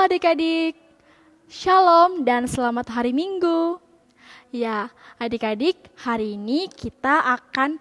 adik-adik, Shalom dan selamat hari Minggu. Ya, adik-adik, hari ini kita akan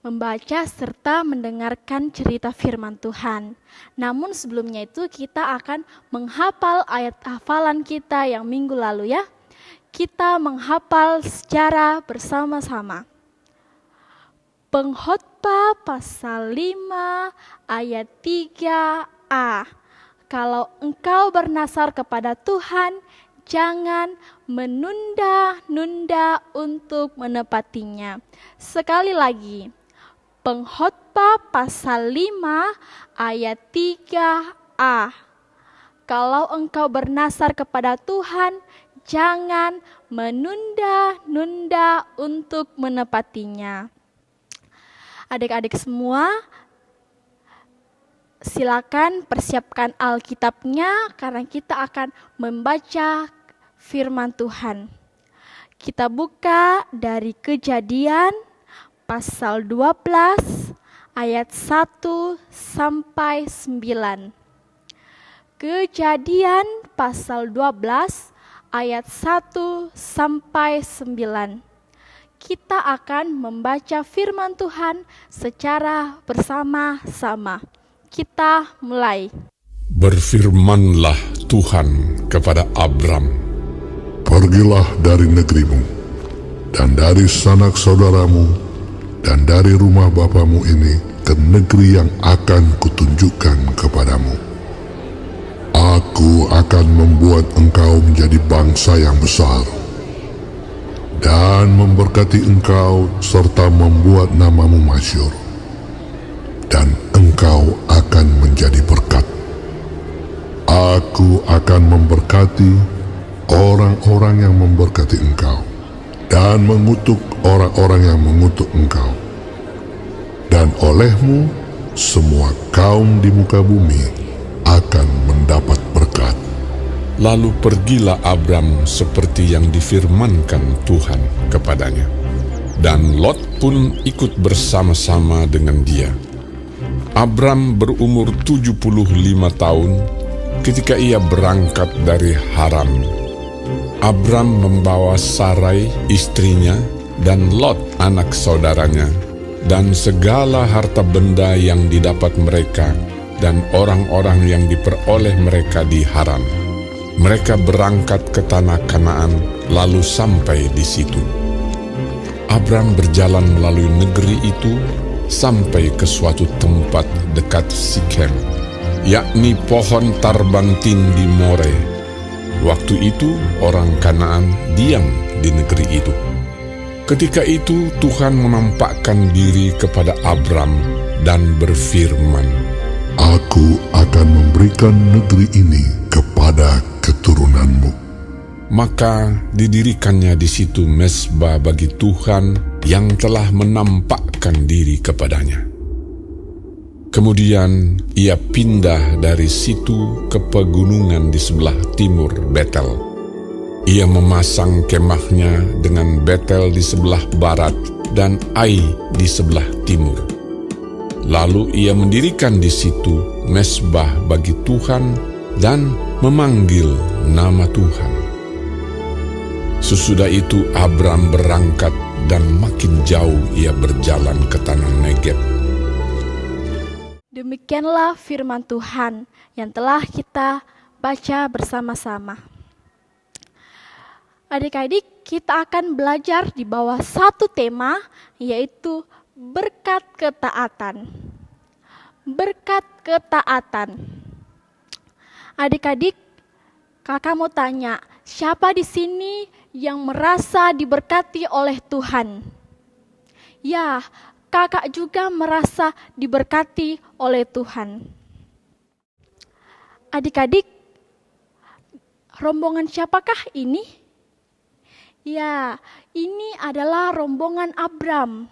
membaca serta mendengarkan cerita firman Tuhan. Namun sebelumnya itu kita akan menghafal ayat hafalan kita yang minggu lalu ya. Kita menghafal secara bersama-sama. Pengkhotbah pasal 5 ayat 3a. Kalau engkau bernasar kepada Tuhan, jangan menunda-nunda untuk menepatinya. Sekali lagi, Pengkhotbah pasal 5 ayat 3a. Kalau engkau bernasar kepada Tuhan, jangan menunda-nunda untuk menepatinya. Adik-adik semua, silakan persiapkan Alkitabnya karena kita akan membaca firman Tuhan. Kita buka dari Kejadian pasal 12 ayat 1 sampai 9. Kejadian pasal 12 ayat 1 sampai 9. Kita akan membaca firman Tuhan secara bersama-sama. Kita mulai. Berfirmanlah Tuhan kepada Abram, pergilah dari negerimu, dan dari sanak saudaramu, dan dari rumah bapamu ini ke negeri yang akan kutunjukkan kepadamu. Aku akan membuat engkau menjadi bangsa yang besar, dan memberkati engkau serta membuat namamu masyhur, dan engkau akan menjadi berkat. Aku akan memberkati orang-orang yang memberkati engkau, dan mengutuk orang-orang yang mengutuk engkau. Dan olehmu semua kaum di muka bumi akan mendapat berkat. Lalu pergilah Abram seperti yang difirmankan Tuhan kepadanya. Dan Lot pun ikut bersama-sama dengan dia. Abram berumur 75 tahun ketika ia berangkat dari Haran. Abram membawa Sarai istrinya dan Lot anak saudaranya dan segala harta benda yang didapat mereka dan orang-orang yang diperoleh mereka di Haran. Mereka berangkat ke tanah Kanaan lalu sampai di situ. Abram berjalan melalui negeri itu sampai ke suatu tempat dekat Sikhem, yakni pohon tarbantin di More. Waktu itu orang Kanaan diam di negeri itu. Ketika itu Tuhan menampakkan diri kepada Abram dan berfirman, Aku akan memberikan negeri ini kepada keturunanmu. Maka didirikannya di situ mezbah bagi Tuhan yang telah menampakkan diri kepadanya. Kemudian ia pindah dari situ ke pegunungan di sebelah timur Betel. Ia memasang kemahnya dengan Betel di sebelah barat dan Ai di sebelah timur. Lalu ia mendirikan di situ mezbah bagi Tuhan dan memanggil nama Tuhan. Sesudah itu Abram berangkat dan makin jauh ia berjalan ke tanah Negeb. Demikianlah firman Tuhan yang telah kita baca bersama-sama. Adik-adik, kita akan belajar di bawah satu tema, yaitu berkat ketaatan. Berkat ketaatan. Adik-adik, kakak mau tanya, siapa di sini yang merasa diberkati oleh Tuhan? Ya, kakak juga merasa diberkati oleh Tuhan. Adik-adik, rombongan siapakah ini? Ya, ini adalah rombongan Abram.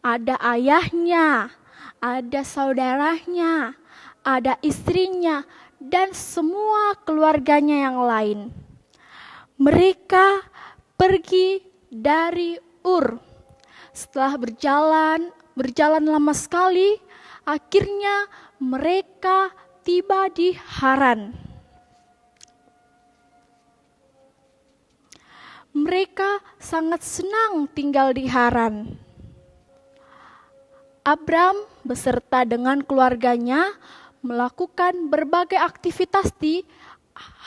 Ada ayahnya, ada saudaranya, ada istrinya, dan semua keluarganya yang lain. Mereka pergi dari Ur. Setelah berjalan lama sekali, akhirnya mereka tiba di Haran. Mereka sangat senang tinggal di Haran. Abram beserta dengan keluarganya melakukan berbagai aktivitas di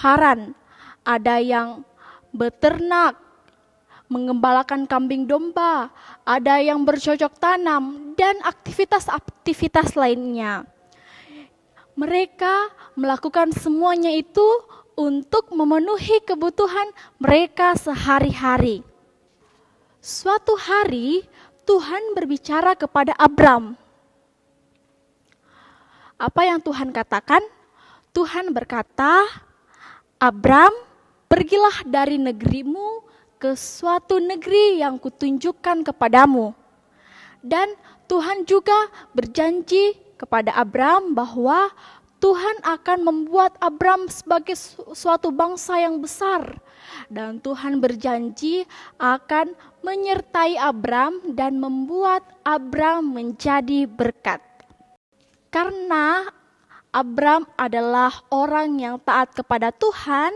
Haran. Ada yang beternak, mengembalakan kambing domba, ada yang bercocok tanam, dan aktivitas-aktivitas lainnya. Mereka melakukan semuanya itu untuk memenuhi kebutuhan mereka sehari-hari. Suatu hari, Tuhan berbicara kepada Abram. Apa yang Tuhan katakan? Tuhan berkata, Abram, pergilah dari negerimu ke suatu negeri yang kutunjukkan kepadamu. Dan Tuhan juga berjanji kepada Abram bahwa Tuhan akan membuat Abram sebagai suatu bangsa yang besar. Dan Tuhan berjanji akan menyertai Abram dan membuat Abram menjadi berkat. Karena Abram adalah orang yang taat kepada Tuhan,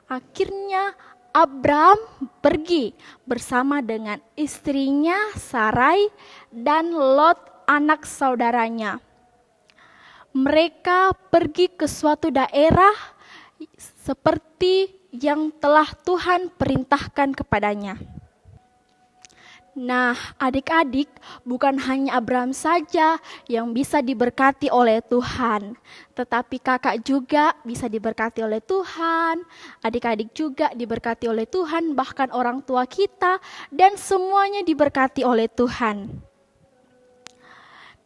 akhirnya Abram pergi bersama dengan istrinya Sarai dan Lot anak saudaranya. Mereka pergi ke suatu daerah seperti yang telah Tuhan perintahkan kepadanya. Nah, adik-adik, bukan hanya Abram saja yang bisa diberkati oleh Tuhan, tetapi kakak juga bisa diberkati oleh Tuhan, adik-adik juga diberkati oleh Tuhan, bahkan orang tua kita, dan semuanya diberkati oleh Tuhan.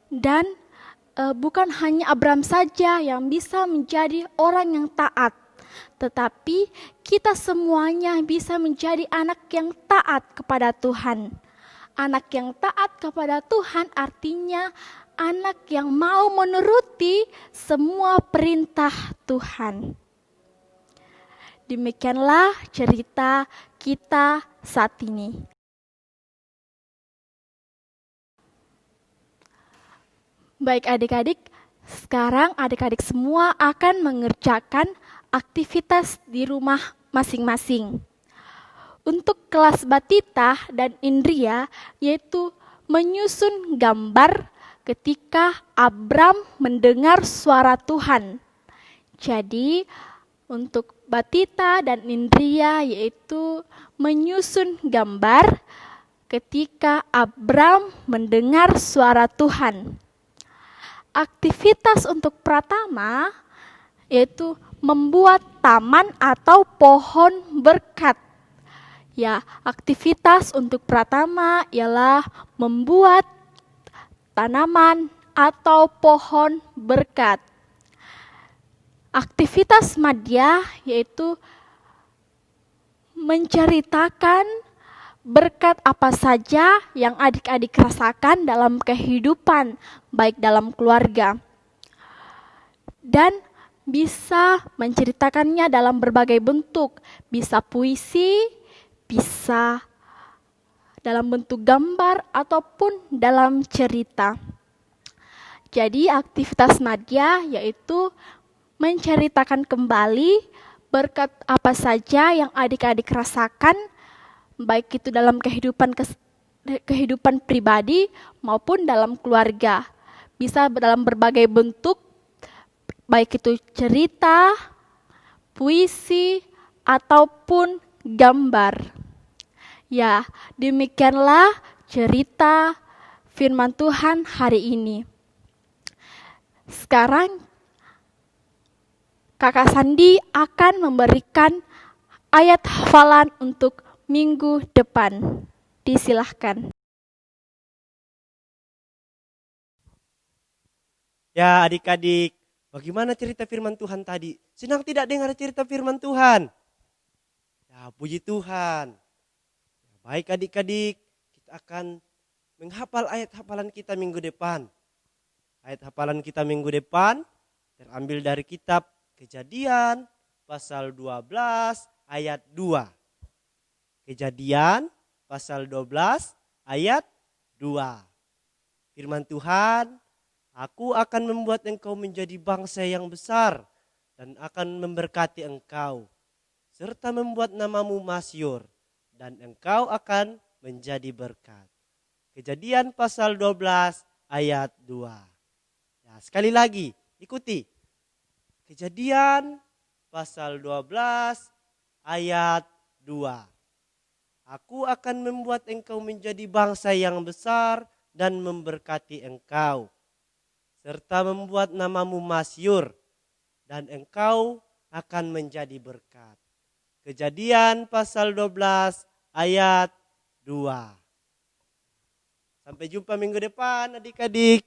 Dan bukan hanya Abram saja yang bisa menjadi orang yang taat, tetapi kita semuanya bisa menjadi anak yang taat kepada Tuhan. Anak yang taat kepada Tuhan artinya anak yang mau menuruti semua perintah Tuhan. Demikianlah cerita kita saat ini. Baik adik-adik, sekarang adik-adik semua akan mengerjakan aktivitas di rumah masing-masing. Untuk kelas Batita dan Indria, yaitu menyusun gambar ketika Abram mendengar suara Tuhan. Jadi untuk Batita dan Indria yaitu menyusun gambar ketika Abram mendengar suara Tuhan. Aktivitas untuk Pratama yaitu membuat taman atau pohon berkat. Ya, aktivitas untuk Pratama ialah membuat tanaman atau pohon berkat. Aktivitas Madya yaitu menceritakan berkat apa saja yang adik-adik rasakan dalam kehidupan, baik dalam keluarga. Dan bisa menceritakannya dalam berbagai bentuk, bisa puisi, bisa dalam bentuk gambar, ataupun dalam cerita. Jadi aktivitas Madya yaitu menceritakan kembali berkat apa saja yang adik-adik rasakan, baik itu dalam kehidupan pribadi maupun dalam keluarga. Bisa dalam berbagai bentuk, baik itu cerita, puisi, ataupun gambar. Ya, demikianlah cerita firman Tuhan hari ini. Sekarang Kakak Sandi akan memberikan ayat hafalan untuk minggu depan. Disilahkan. Ya adik-adik, bagaimana cerita firman Tuhan tadi? Senang tidak dengar cerita firman Tuhan? Ya puji Tuhan. Baik adik-adik, kita akan menghafal ayat hafalan kita minggu depan. Ayat hafalan kita minggu depan terambil dari kitab Kejadian pasal 12 ayat 2. Kejadian pasal 12 ayat 2. Firman Tuhan Aku akan membuat engkau menjadi bangsa yang besar dan akan memberkati engkau, serta membuat namamu masyhur, dan engkau akan menjadi berkat. Kejadian pasal 12 ayat 2. Ya, sekali lagi, ikuti. Kejadian pasal 12 ayat 2. Aku akan membuat engkau menjadi bangsa yang besar dan memberkati engkau, serta membuat namamu masyhur, dan engkau akan menjadi berkat. Kejadian pasal 12 ayat 2. Sampai jumpa minggu depan adik-adik.